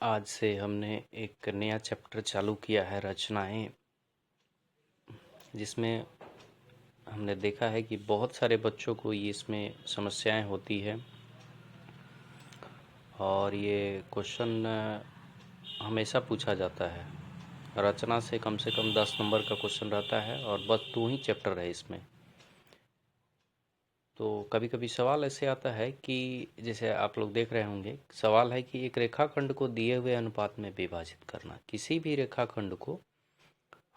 आज से हमने एक नया चैप्टर चालू किया है, रचनाएं, जिसमें हमने देखा है कि बहुत सारे बच्चों को ये इसमें समस्याएं होती है और ये क्वेश्चन हमेशा पूछा जाता है। रचना से कम 10 नंबर का क्वेश्चन रहता है और बस 2 ही चैप्टर है इसमें। तो कभी कभी सवाल ऐसे आता है कि जैसे आप लोग देख रहे होंगे, सवाल है कि एक रेखाखंड को दिए हुए अनुपात में विभाजित करना। किसी भी रेखाखंड को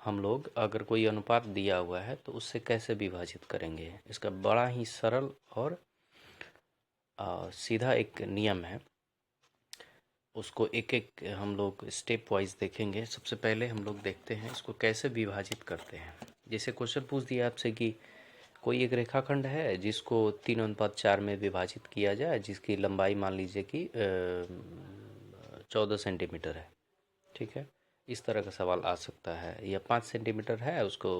हम लोग अगर कोई अनुपात दिया हुआ है तो उससे कैसे विभाजित करेंगे, इसका बड़ा ही सरल और सीधा एक नियम है। उसको एक एक हम लोग स्टेप वाइज देखेंगे। सबसे पहले हम लोग देखते हैं इसको कैसे विभाजित करते हैं। जैसे क्वेश्चन पूछ दिया आपसे कि कोई एक रेखाखंड है जिसको 3:4 में विभाजित किया जाए, जिसकी लंबाई मान लीजिए कि 14 सेंटीमीटर है। ठीक है, इस तरह का सवाल आ सकता है। या 5 सेंटीमीटर है, उसको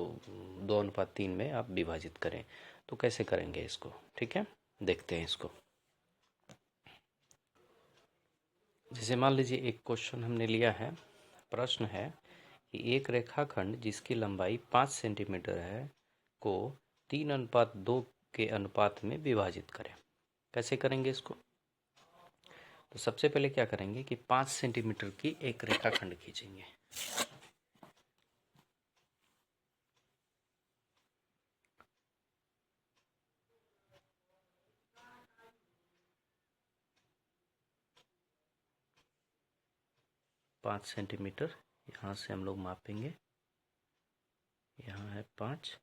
2:3 में आप विभाजित करें। तो कैसे करेंगे इसको? ठीक है, देखते हैं इसको। जैसे मान लीजिए एक क्वेश्चन हमने लिया है। प्रश्न है कि एक रेखाखंड जिसकी लंबाई 5 सेंटीमीटर है को 3:2 के अनुपात में विभाजित करें। कैसे करेंगे इसको? तो सबसे पहले क्या करेंगे कि 5 सेंटीमीटर की एक रेखाखंड खींचेंगे। पाँच सेंटीमीटर यहाँ से हम लोग मापेंगे। यहाँ है 5।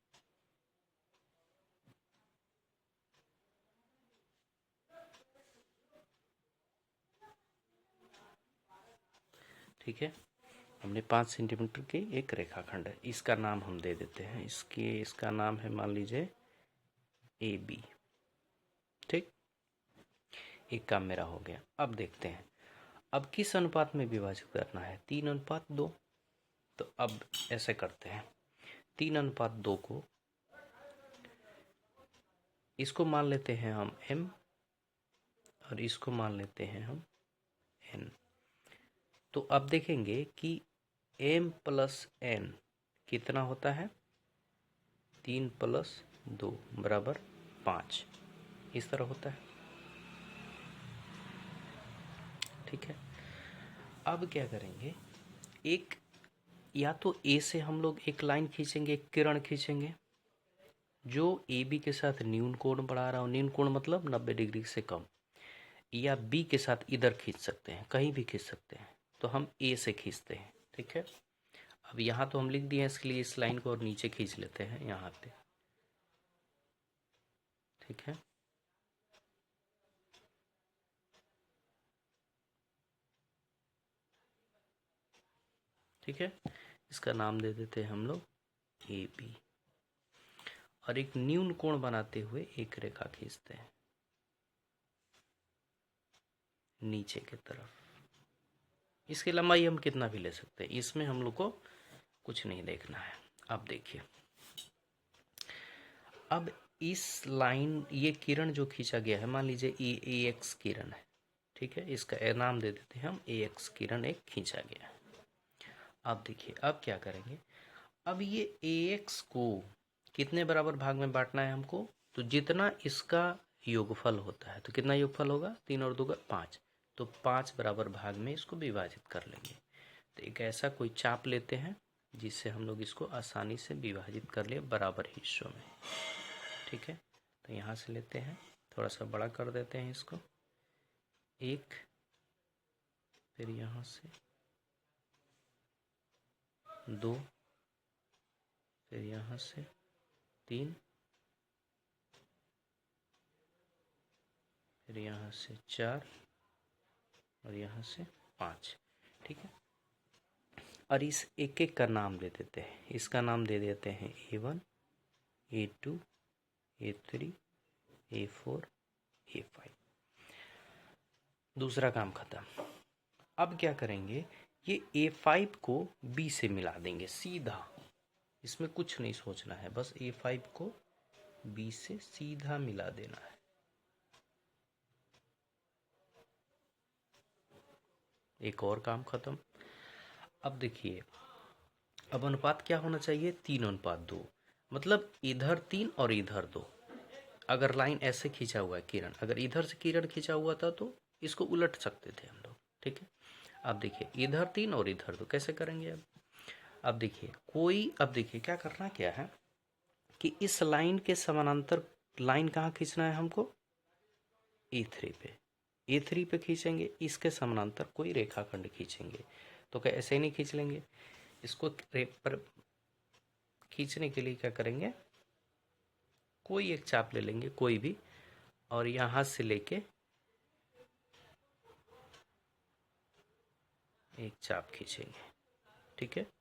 ठीक है, हमने 5 सेंटीमीटर की एक रेखाखंड है। इसका नाम हम दे देते हैं, इसका नाम है मान लीजिए AB। ठीक, एक काम मेरा हो गया। अब देखते हैं अब किस अनुपात में विभाजित करना है। 3:2। तो अब ऐसे करते हैं, 3:2 को इसको मान लेते हैं हम M और इसको मान लेते हैं हम N। तो अब देखेंगे कि M + N कितना होता है? 3 + 2 = 5। इस तरह होता है। ठीक है, अब क्या करेंगे, एक या तो A से हम लोग एक लाइन खींचेंगे, एक किरण खींचेंगे जो AB के साथ न्यून कोण बढ़ा रहा हो। न्यून कोण मतलब 90 डिग्री से कम। या B के साथ इधर खींच सकते हैं, कहीं भी खींच सकते हैं। तो हम A से खींचते हैं। ठीक है, अब यहाँ तो हम लिख दिए हैं, इसके लिए इस लाइन को और नीचे खींच लेते हैं यहाँ पे। ठीक है, ठीक है, इसका नाम दे देते हैं हम लोग AB। और एक न्यून कोण बनाते हुए एक रेखा खींचते हैं नीचे की तरफ। इसकी लंबाई हम कितना भी ले सकते हैं, इसमें हम लोग को कुछ नहीं देखना है। अब देखिए, अब इस लाइन, ये किरण जो खींचा गया है, मान लीजिए ये AX किरण है। ठीक है, इसका नाम दे देते हैं हम AX किरण, एक खींचा गया है। अब देखिए, अब क्या करेंगे, अब ये AX को कितने बराबर भाग में बांटना है हमको? तो जितना इसका योगफल होता है, तो कितना योगफल होगा? 3 और 2 का 5। तो 5 बराबर भाग में इसको विभाजित कर लेंगे। तो एक ऐसा कोई चाप लेते हैं जिससे हम लोग इसको आसानी से विभाजित कर ले बराबर हिस्सों में। ठीक है, तो यहाँ से लेते हैं, थोड़ा सा बड़ा कर देते हैं इसको, 1, फिर यहाँ से 2, फिर यहाँ से 3, फिर यहाँ से 4 और यहाँ से 5। ठीक है, और इस एक एक का नाम दे देते हैं। इसका नाम दे देते हैं A1, A2, A3, A4, A5। दूसरा काम खत्म। अब क्या करेंगे, ये A5 को B से मिला देंगे सीधा। इसमें कुछ नहीं सोचना है, बस A5 को B से सीधा मिला देना है। एक और काम खत्म। अब देखिए, अब अनुपात क्या होना चाहिए, 3:2, मतलब इधर 3 और इधर 2। अगर लाइन ऐसे खींचा हुआ है किरण, अगर इधर से किरण खींचा हुआ था तो इसको उलट सकते थे हम लोग, ठीक है। अब देखिए इधर 3 और इधर 2 कैसे करेंगे अब देखिए अब देखिए क्या करना क्या है कि इस लाइन के समानांतर लाइन कहाँ खींचना है हमको, E3 पे। E3 पे खींचेंगे, इसके समानांतर कोई रेखाखंड खींचेंगे। तो क्या ऐसे ही नहीं खींच लेंगे, इसको पर खींचने के लिए क्या करेंगे, कोई एक चाप ले लेंगे कोई भी, और यहाँ से लेके एक चाप खींचेंगे, ठीक है।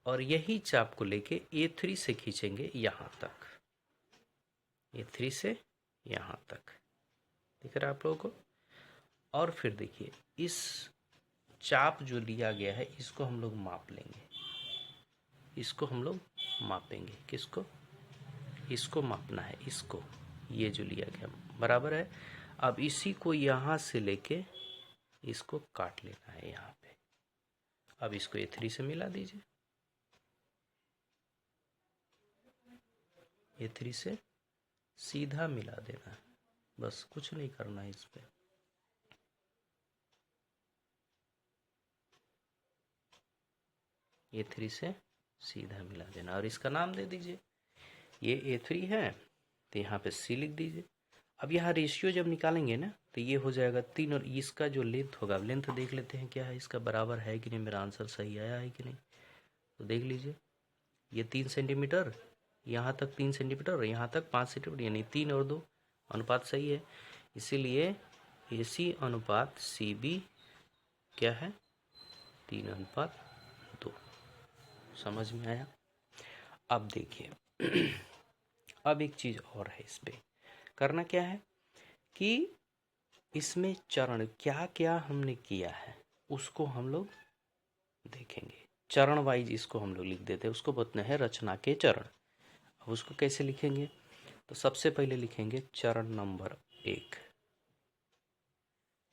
और यही चाप को लेके A3 से खींचेंगे यहाँ तक, A3 से यहाँ तक, दिख रहा है आप लोगों को। और फिर देखिए इस चाप जो लिया गया है इसको हम लोग माप लेंगे, इसको हम लोग मापेंगे, किसको, इसको मापना है, इसको, ये जो लिया गया बराबर है। अब इसी को यहाँ से लेके इसको काट लेना है यहाँ पे। अब इसको A3 से मिला दीजिए, A3 से सीधा मिला देना है, बस कुछ नहीं करना है इस पे। A3 से सीधा मिला देना और इसका नाम दे दीजिए, ये A3 है तो यहाँ पे C लिख दीजिए। अब यहाँ रेशियो जब निकालेंगे ना तो ये हो जाएगा 3, और इसका जो लेंथ होगा, अब लेंथ देख लेते हैं क्या है इसका, बराबर है कि नहीं, मेरा आंसर सही आया है कि नहीं। तो देख लीजिए, ये 3 सेंटीमीटर, यहाँ तक 3 सेंटीमीटर और यहाँ तक 5 सेंटीमीटर, यानी 3 और 2 अनुपात सही है। इसीलिए AC अनुपात CB क्या है, 3:2। समझ में आया। अब देखिए अब एक चीज़ और है, इस पे करना क्या है कि इसमें चरण क्या क्या हमने किया है उसको हम लोग देखेंगे। चरण वाइज इसको हम लोग लिख देते हैं, उसको बोलते हैं रचना के चरण। अब उसको कैसे लिखेंगे, तो सबसे पहले लिखेंगे चरण नंबर 1।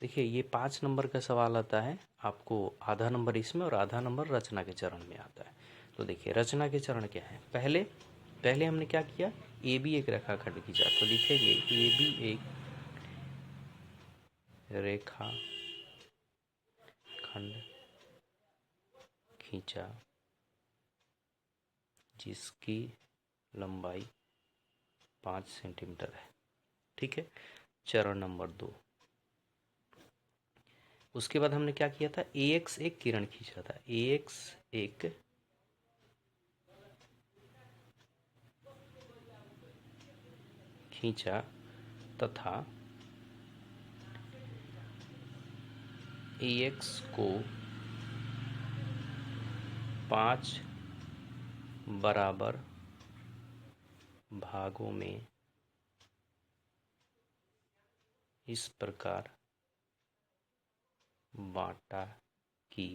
देखिए ये 5 नंबर का सवाल आता है, आपको आधा नंबर इसमें और आधा नंबर रचना के चरण में आता है। तो देखिए रचना के चरण क्या है, पहले पहले हमने क्या किया, AB एक रेखाखंड खींचा, तो लिखेंगे AB एक रेखा खंड खींचा जिसकी लंबाई 5 सेंटीमीटर है, ठीक है। चरण नंबर 2, उसके बाद हमने क्या किया था, AX एक किरण खींचा था, AX एक खींचा तथा AX को 5 बराबर भागों में इस प्रकार बांटा कि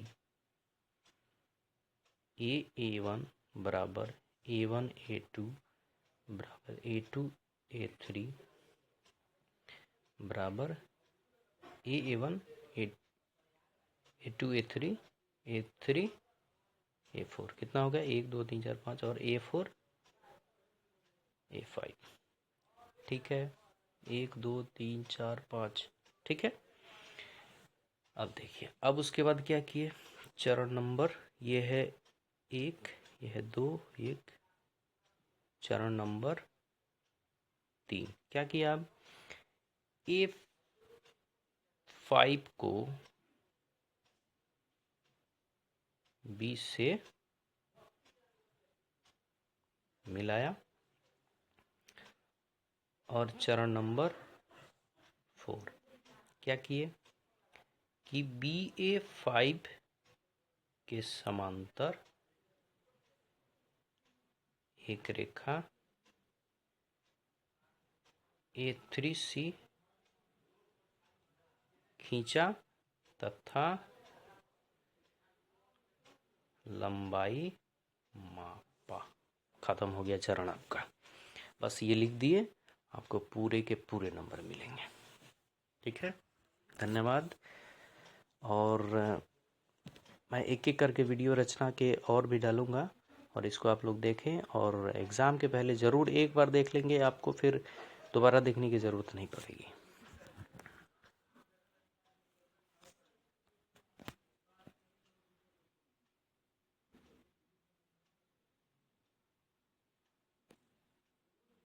A1 बराबर A1 A2 बराबर A2 A3 बराबर A1 A2 A3 A3 A4, कितना हो गया, 1 2 3 4 5, और A4 A5, ठीक है, 1 2 3 4 5, ठीक है। अब देखिए अब उसके बाद क्या किए, चरण नंबर, ये है 1, ये है 2, 1, चरण नंबर 3 क्या किया, अब A5 को B से मिलाया, और चरण नंबर 4 क्या किए कि BA5 के समांतर एक रेखा A3C खींचा तथा लंबाई मापा। खत्म हो गया चरण आपका, बस ये लिख दिए, आपको पूरे के पूरे नंबर मिलेंगे, ठीक है। धन्यवाद। और मैं एक एक करके वीडियो रचना के और भी डालूँगा और इसको आप लोग देखें और एग्ज़ाम के पहले ज़रूर एक बार देख लेंगे, आपको फिर दोबारा देखने की ज़रूरत नहीं पड़ेगी।